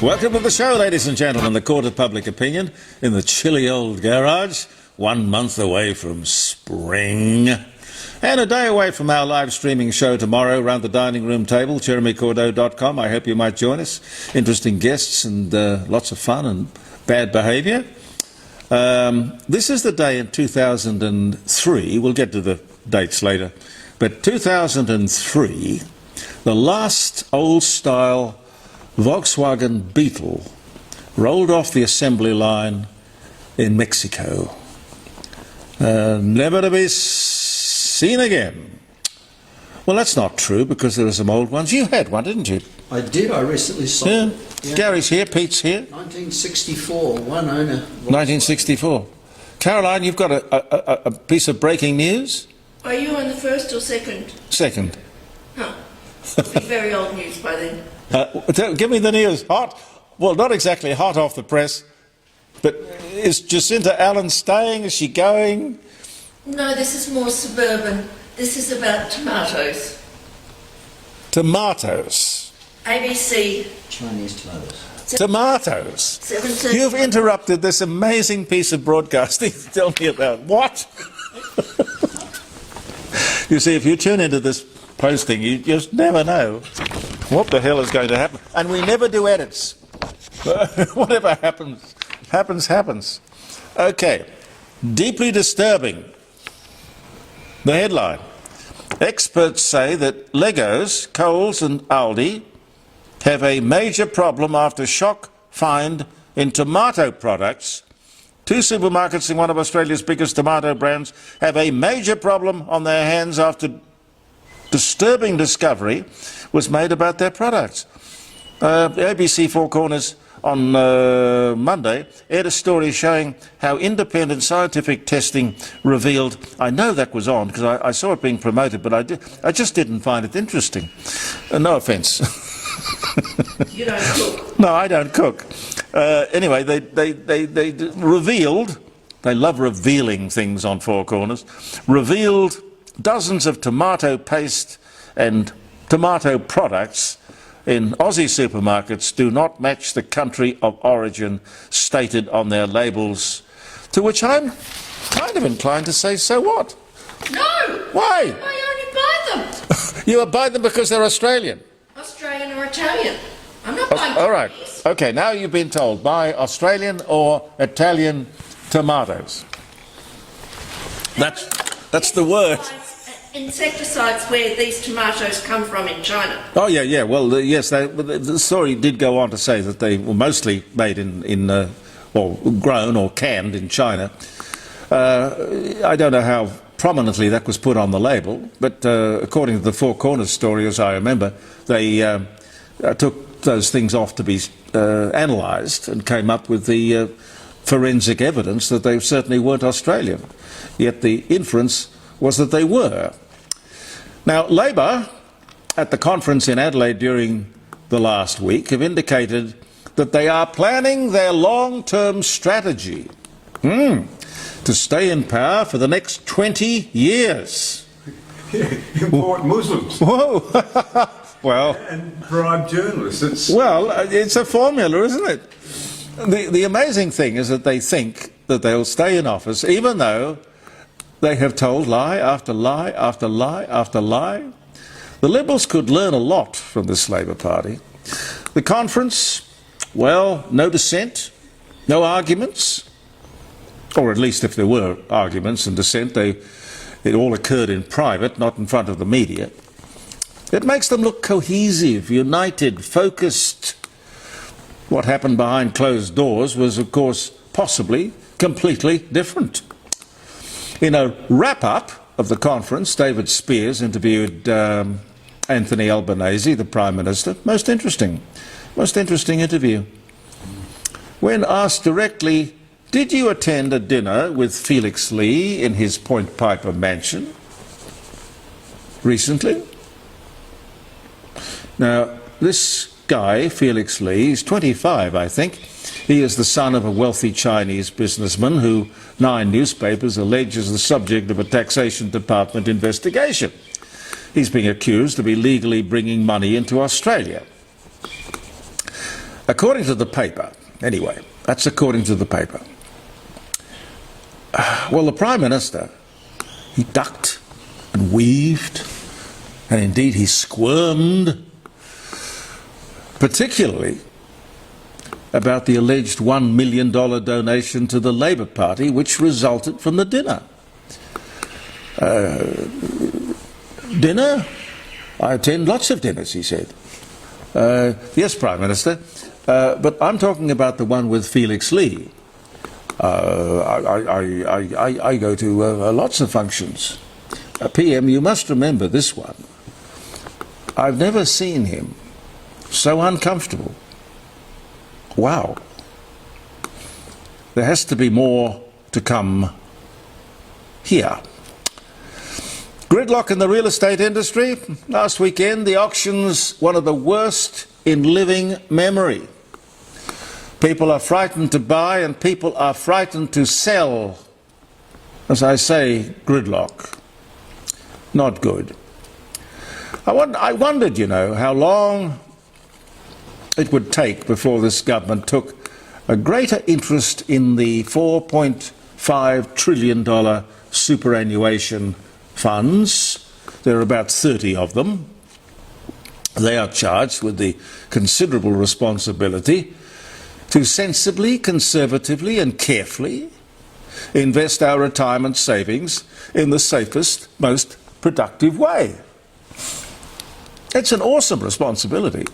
Welcome to the show, ladies and gentlemen. The court of public opinion in the chilly old garage, 1 month away from spring. And a day away from our live streaming show tomorrow around the dining room table, jeremycordeaux.com. I hope you might join us. Interesting guests and lots of fun and bad behaviour. This is the day in 2003, we'll get to the dates later, but 2003, the last old-style Volkswagen Beetle rolled off the assembly line in Mexico. Never to be seen again. Well, that's not true, because there are some old ones. You had one, didn't you? I did. I recently sold it. Yeah. Gary's here, Pete's here. 1964, one owner. 1964. Caroline, you've got a piece of breaking news? Are you on the first or second? Second. Huh. It'll be very old news by then. Give me the news. Hot? Well, not exactly hot off the press, but is Jacinta Allen staying? Is she going? No, this is more suburban. This is about tomatoes. Tomatoes? ABC. Chinese tomatoes. Tomatoes? 7:30. You've interrupted this amazing piece of broadcasting to tell me about what? You see, if you tune into this posting, you just never know what the hell is going to happen. And we never do edits. Whatever happens, happens. Okay. Deeply disturbing. The headline. Experts say that Legos, Coles and Aldi have a major problem after shock find in tomato products. Two supermarkets in one of Australia's biggest tomato brands have a major problem on their hands after disturbing discovery was made about their products. The ABC Four Corners on Monday aired a story showing how independent scientific testing revealed, I know that was on because I saw it being promoted, but I just didn't find it interesting. No offence. You don't cook. No, I don't cook. Anyway, they revealed, they love revealing things on Four Corners, revealed dozens of tomato paste and tomato products in Aussie supermarkets do not match the country of origin stated on their labels, to which I'm kind of inclined to say, so what? No! Why? I only buy them. You buy them because they're Australian? Australian or Italian. I'm not buying All right. Chinese. Okay, now you've been told, buy Australian or Italian tomatoes. That's the word. Insecticides where these tomatoes come from in China. Oh, yeah. Well, yes, the story did go on to say that they were mostly made or grown or canned in China. I don't know how prominently that was put on the label, but according to the Four Corners story, as I remember, they took those things off to be analysed and came up with the forensic evidence that they certainly weren't Australian. Yet the inference was that they were. Now, Labor, at the conference in Adelaide during the last week, have indicated that they are planning their long-term strategy to stay in power for the next 20 years. Import Muslims. Whoa! Well, and bribe journalists. It's a formula, isn't it? The amazing thing is that they think that they'll stay in office even though they have told lie after lie after lie after lie. The Liberals could learn a lot from this Labor Party. The conference, well, no dissent, no arguments, or at least if there were arguments and dissent, it all occurred in private, not in front of the media. It makes them look cohesive, united, focused. What happened behind closed doors was, of course, possibly completely different. In a wrap-up of the conference, David Spears interviewed Anthony Albanese, the Prime Minister. Most interesting interview. When asked directly, did you attend a dinner with Felix Lee in his Point Piper mansion recently? Now, this guy, Felix Lee, is 25, I think. He is the son of a wealthy Chinese businessman who 9 newspapers allege is the subject of a taxation department investigation. He's being accused of illegally bringing money into Australia. according to the paper, anyway, that's according to the paper. Well, the Prime Minister, he ducked and weaved, and indeed he squirmed, particularly about the alleged $1 million donation to the Labour Party, which resulted from the dinner. Dinner? I attend lots of dinners, he said. Yes, Prime Minister, but I'm talking about the one with Felix Lee. I go to lots of functions. PM, you must remember this one. I've never seen him so uncomfortable. Wow. There has to be more to come here. Gridlock in the real estate industry. Last weekend, the auctions, one of the worst in living memory. People are frightened to buy and people are frightened to sell. As I say, gridlock. Not good. I wondered, you know, how long it would take before this government took a greater interest in the $4.5 trillion superannuation funds. There are about 30 of them. They are charged with the considerable responsibility to sensibly, conservatively and carefully invest our retirement savings in the safest, most productive way. It's an awesome responsibility.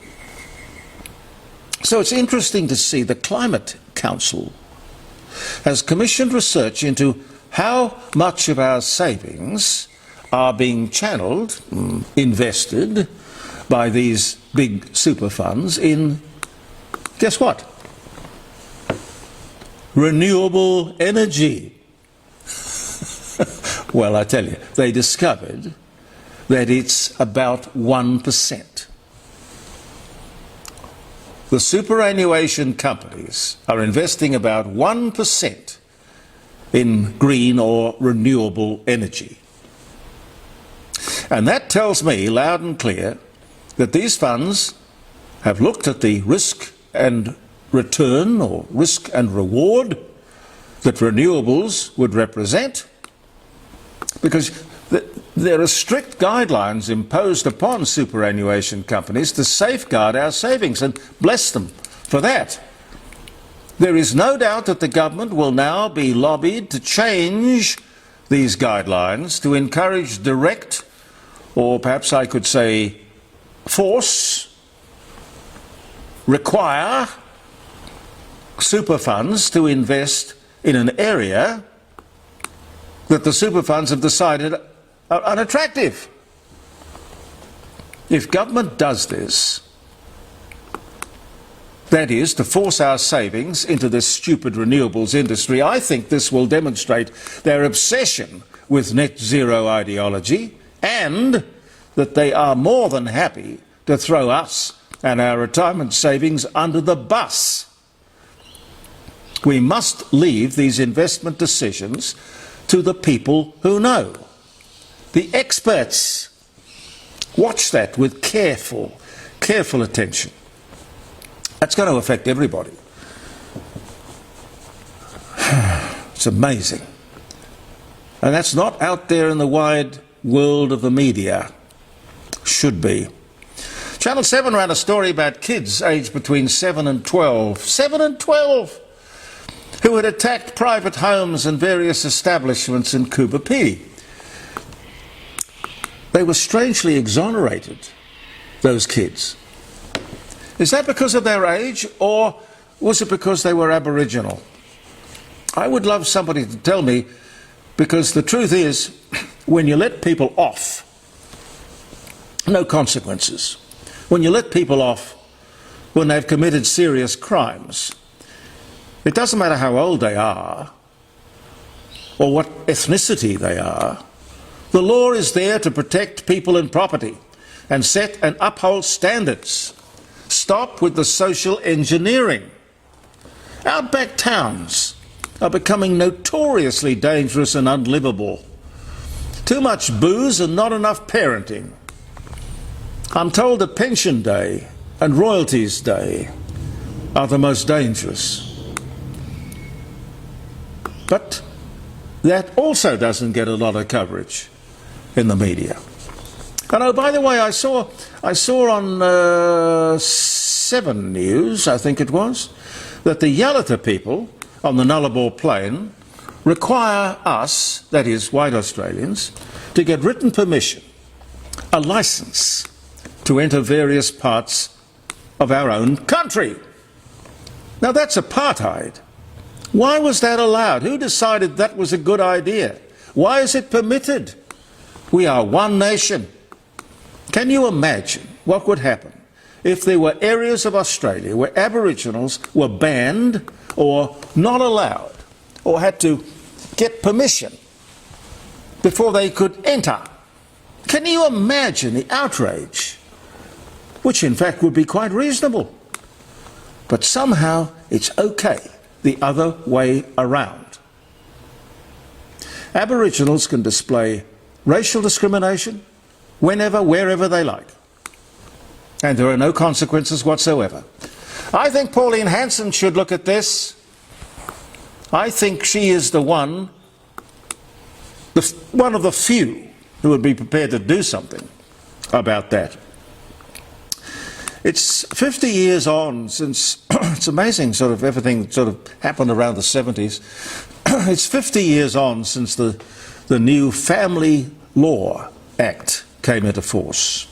So it's interesting to see the Climate Council has commissioned research into how much of our savings are being channeled, invested by these big super funds in, guess what? Renewable energy. Well, I tell you, they discovered that it's about 1%. The superannuation companies are investing about 1% in green or renewable energy. And that tells me loud and clear that these funds have looked at the risk and return or risk and reward that renewables would represent, because there are strict guidelines imposed upon superannuation companies to safeguard our savings, and bless them for that. There is no doubt that the government will now be lobbied to change these guidelines to encourage direct, or perhaps I could say force, require super funds to invest in an area that the super funds have decided are unattractive. If government does this, that is, to force our savings into this stupid renewables industry, I think this will demonstrate their obsession with net zero ideology, and that they are more than happy to throw us and our retirement savings under the bus. We must leave these investment decisions to the people who know, the experts. Watch that with careful attention. That's going to affect everybody. It's amazing. And that's not out there in the wide world of the media. Should be. Channel 7 ran a story about kids aged between 7 and 12. 7 and 12! Who had attacked private homes and various establishments in Coober Pedy. They were strangely exonerated, those kids. Is that because of their age, or was it because they were Aboriginal? I would love somebody to tell me, because the truth is, when you let people off, no consequences. When you let people off when they've committed serious crimes, it doesn't matter how old they are or what ethnicity they are. The law is there to protect people and property and set and uphold standards. Stop with the social engineering. Outback towns are becoming notoriously dangerous and unlivable. Too much booze and not enough parenting. I'm told that Pension Day and Royalties Day are the most dangerous. But that also doesn't get a lot of coverage in the media. And oh, by the way, I saw on 7 News, I think it was, that the Yalata people on the Nullarbor Plain require us, that is, white Australians, to get written permission, a licence, to enter various parts of our own country. Now that's apartheid. Why was that allowed? Who decided that was a good idea? Why is it permitted? We are one nation. Can you imagine what would happen if there were areas of Australia where Aboriginals were banned or not allowed or had to get permission before they could enter? Can you imagine the outrage? Which in fact would be quite reasonable. But somehow it's okay the other way around. Aboriginals can display racial discrimination whenever, wherever they like. And there are no consequences whatsoever. I think Pauline Hanson should look at this. I think she is the one of the few who would be prepared to do something about that. It's 50 years on since, it's amazing sort of everything sort of happened around the 70s. It's 50 years on since the new Family Law Act came into force.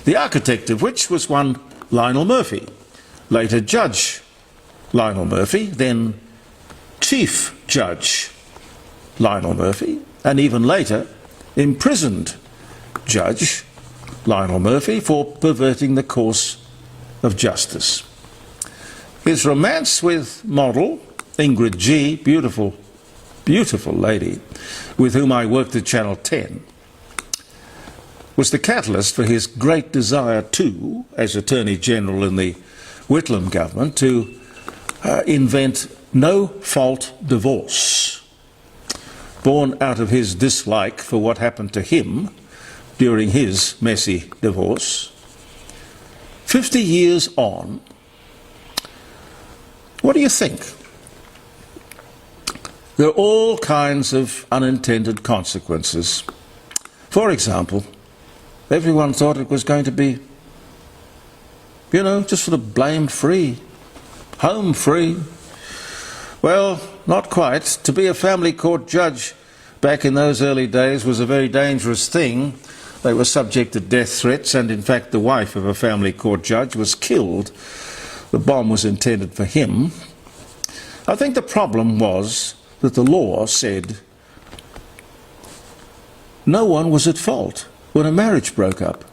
The architect of which was one Lionel Murphy, later Judge Lionel Murphy, then Chief Judge Lionel Murphy, and even later imprisoned Judge Lionel Murphy for perverting the course of justice. His romance with model Ingrid G, beautiful, beautiful lady, with whom I worked at Channel 10, was the catalyst for his great desire to, as Attorney General in the Whitlam government, to invent no-fault divorce, born out of his dislike for what happened to him during his messy divorce. 50 years on, what do you think? There are all kinds of unintended consequences. For example, everyone thought it was going to be, you know, just sort of blame-free, home-free. Well, not quite. To be a family court judge back in those early days was a very dangerous thing. They were subject to death threats, and in fact the wife of a family court judge was killed. The bomb was intended for him. I think the problem was that the law said no one was at fault when a marriage broke up.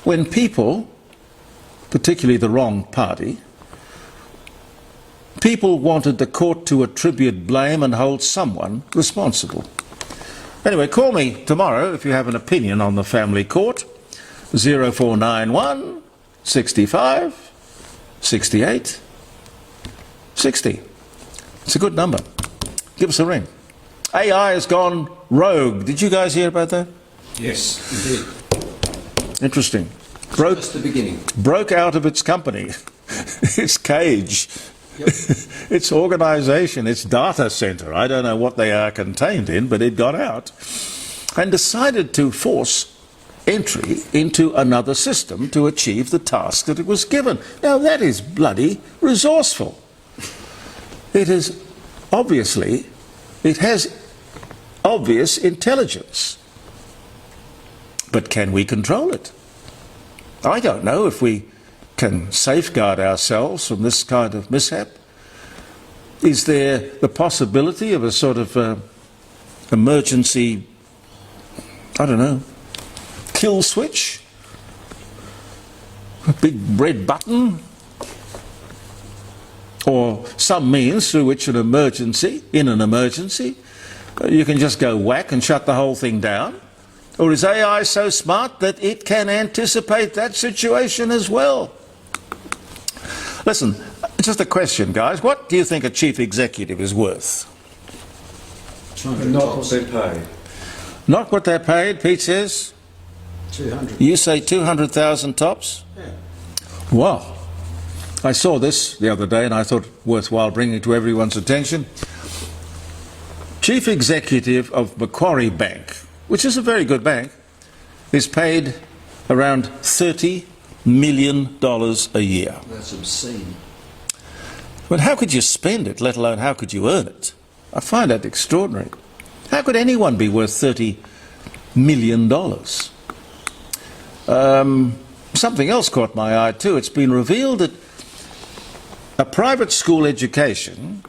When people, particularly the wrong party, people wanted the court to attribute blame and hold someone responsible. Anyway, call me tomorrow if you have an opinion on the family court. 0491 65 68 60. It's a good number. Give us a ring. AI has gone rogue. Did you guys hear about that? Yes, indeed. Interesting. Just the beginning. Broke out of its company, its cage, Yep. its organisation, its data centre. I don't know what they are contained in, but it got out and decided to force entry into another system to achieve the task that it was given. Now that is bloody resourceful. It has obvious intelligence. But can we control it? I don't know if we can safeguard ourselves from this kind of mishap. Is there the possibility of a sort of emergency, I don't know, kill switch? A big red button? Or some means through which in an emergency, you can just go whack and shut the whole thing down? Or is AI so smart that it can anticipate that situation as well? Listen, just a question, guys. What do you think a chief executive is worth? Not what they pay. Not what they're paid, Pete says. 200. You say 200,000 tops? Yeah. Wow. I saw this the other day and I thought worthwhile bringing to everyone's attention. Chief Executive of Macquarie Bank, which is a very good bank, is paid around $30 million a year. That's obscene. But how could you spend it, let alone how could you earn it? I find that extraordinary. How could anyone be worth $30 million? Something else caught my eye too. It's been revealed that a private school education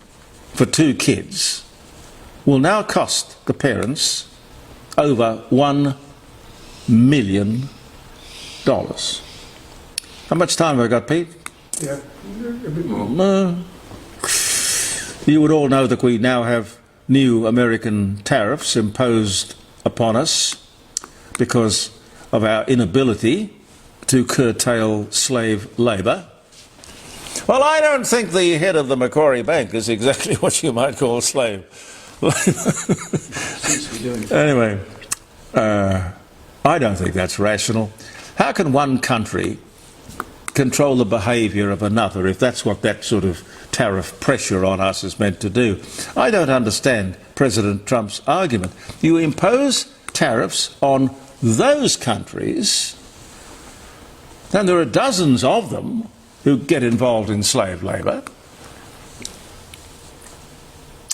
for 2 kids will now cost the parents over $1 million. How much time have I got, Pete? Yeah, a bit more. No. You would all know that we now have new American tariffs imposed upon us because of our inability to curtail slave labour. Well, I don't think the head of the Macquarie Bank is exactly what you might call slave. Anyway, I don't think that's rational. How can one country control the behaviour of another if that's what that sort of tariff pressure on us is meant to do? I don't understand President Trump's argument. You impose tariffs on those countries, and there are dozens of them who get involved in slave labour.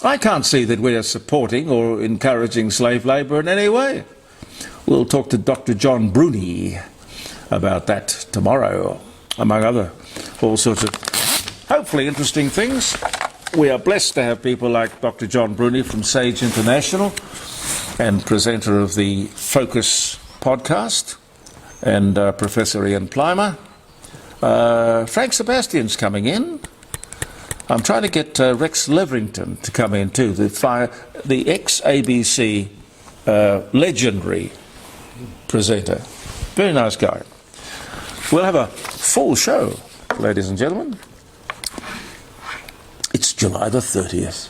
I can't see that we are supporting or encouraging slave labour in any way. We'll talk to Dr. John Bruni about that tomorrow, among other all sorts of hopefully interesting things. We are blessed to have people like Dr. John Bruni from Sage International and presenter of the Focus podcast, and Professor Ian Plimer. Frank Sebastian's coming in. I'm trying to get Rex Leverington to come in too, the ex-ABC legendary presenter. Very nice guy. We'll have a full show, ladies and gentlemen. It's July the 30th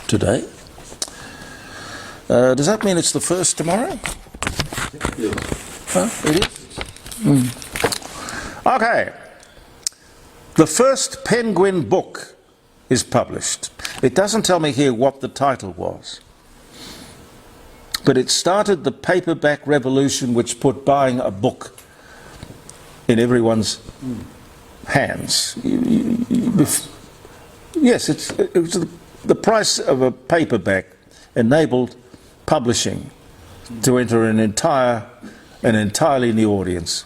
today. Does that mean it's the 1st tomorrow? Huh? It is? Okay. The first Penguin book is published. It doesn't tell me here what the title was, but it started the paperback revolution which put buying a book in everyone's hands. Yes, it was the price of a paperback enabled publishing to enter an entirely new audience.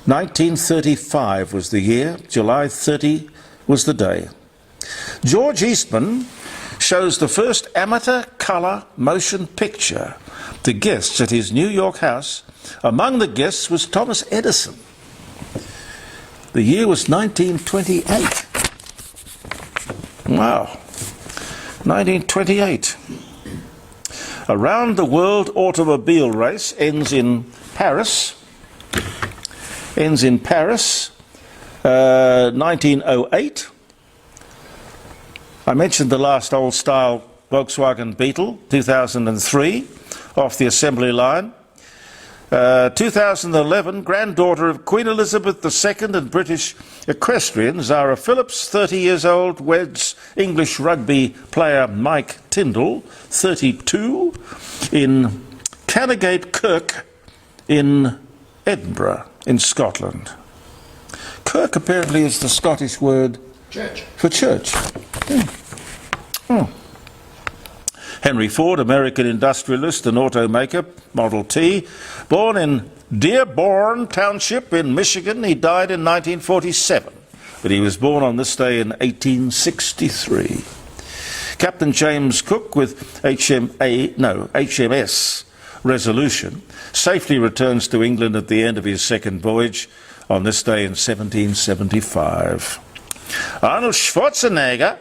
1935 was the year, July 30 was the day. George Eastman shows the first amateur colour motion picture to guests at his New York house. Among the guests was Thomas Edison. The year was 1928. Wow, 1928. A round the world automobile race ends in Paris. 1908. I mentioned the last old-style Volkswagen Beetle, 2003, off the assembly line. 2011, granddaughter of Queen Elizabeth II and British equestrian Zara Phillips, 30 years old, weds English rugby player Mike Tyndall, 32, in Canongate Kirk in Edinburgh, in Scotland. Kirk apparently is the Scottish word Church. for church. Henry Ford, American industrialist and automaker, Model T, born in Dearborn Township in Michigan. He died in 1947, but he was born on this day in 1863. Captain James Cook with HMS Resolution safely returns to England at the end of his second voyage on this day in 1775. Arnold Schwarzenegger,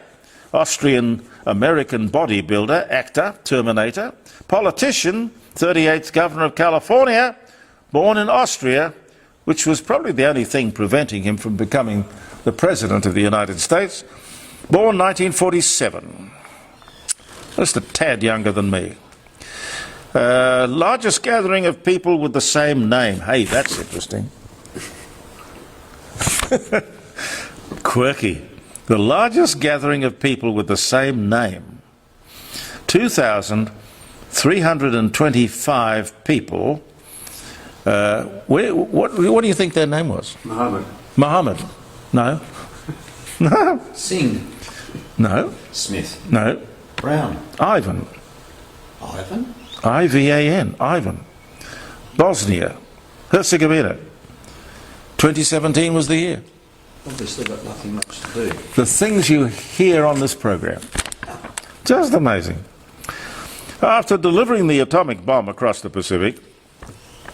Austrian-American bodybuilder, actor, Terminator, politician, 38th Governor of California, born in Austria, which was probably the only thing preventing him from becoming the President of the United States, born 1947. Just a tad younger than me. Largest gathering of people with the same name. Hey, that's interesting. Quirky. The largest gathering of people with the same name. 2,325 people. What do you think their name was? Muhammad. Muhammad. No. No. Singh. No. Smith. No. Brown. Ivan. Ivan. I-V-A-N. Ivan. Bosnia. Herzegovina. 2017 was the year. Obviously got nothing much to do. The things you hear on this program. Just amazing. After delivering the atomic bomb across the Pacific,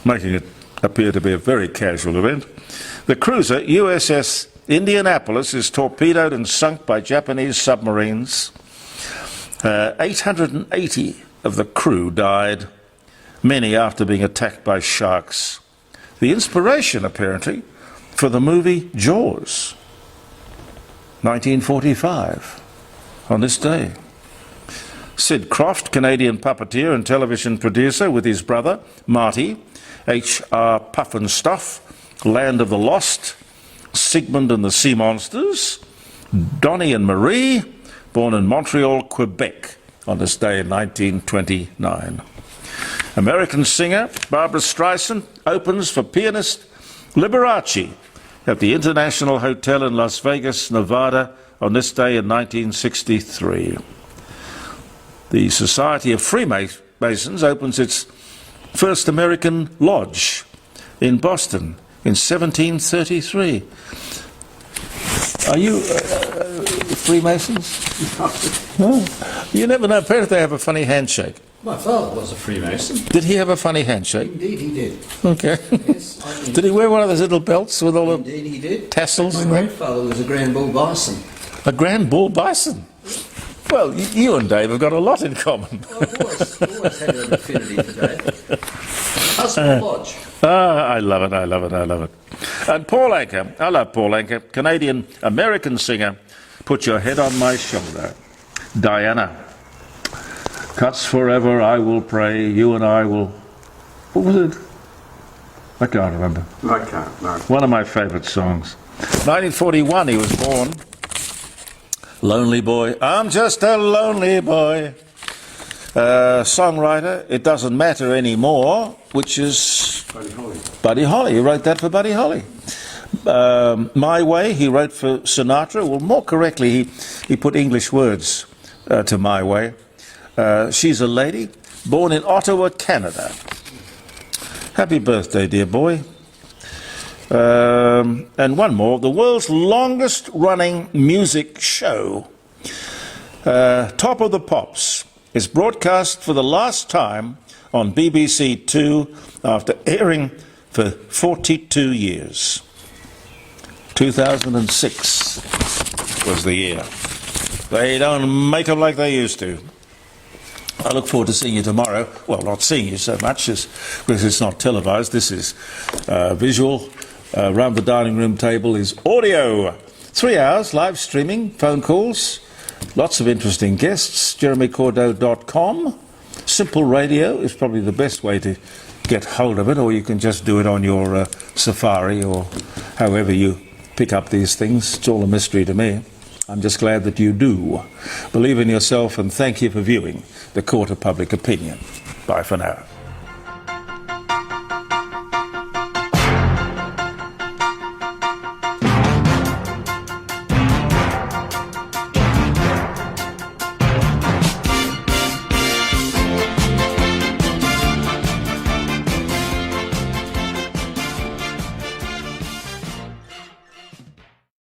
making it appear to be a very casual event, the cruiser USS Indianapolis is torpedoed and sunk by Japanese submarines. 880 of the crew died, many after being attacked by sharks. The inspiration, apparently, for the movie Jaws, 1945, on this day. Sid Croft, Canadian puppeteer and television producer, with his brother, Marty, H.R. Pufnstuf, Land of the Lost, Sigmund and the Sea Monsters, Donnie and Marie, born in Montreal, Quebec, on this day in 1929. American singer Barbra Streisand opens for pianist Liberace at the International Hotel in Las Vegas, Nevada, on this day in 1963. The Society of Freemasons opens its first American lodge in Boston in 1733. Are you Freemasons? No. You never know. Apparently they have a funny handshake. My father was a Freemason. Did he have a funny handshake? Indeed he did. Okay. Yes, Did he wear one of those little belts with all the Indeed he did. tassels My in them? grandfather was a Grand Bull Bison. A grand bull bison? Well, you and Dave have got a lot in common. I've always had an affinity for Dave. Husband Lodge. I love it, I love it, I love it. And Paul Anka, I love Paul Anka, Canadian-American singer, Put Your Head on My Shoulder. Diana. Cuts forever, I will pray, you and I will... What was it? I can't remember. I can't, no. One of my favourite songs. 1941 he was born. Lonely boy, I'm just a lonely boy. Songwriter, It Doesn't Matter Anymore, which is Buddy Holly. Buddy Holly. He wrote that for Buddy Holly. My Way, he wrote for Sinatra. Well, more correctly, he put English words to My Way. She's a Lady, born in Ottawa, Canada. Happy birthday, dear boy. And one more, the world's longest running music show, Top of the Pops, is broadcast for the last time on BBC Two after airing for 42 years. 2006 was the year. They don't make them like they used to. I look forward to seeing you tomorrow. Well, not seeing you so much because it's not televised. This is visual. Around the dining room table is audio. 3 hours, live streaming, phone calls, lots of interesting guests. JeremyCordeau.com. Simple radio is probably the best way to get hold of it, or you can just do it on your Safari or however you pick up these things. It's all a mystery to me. I'm just glad that you do. Believe in yourself, and thank you for viewing the Court of Public Opinion. Bye for now.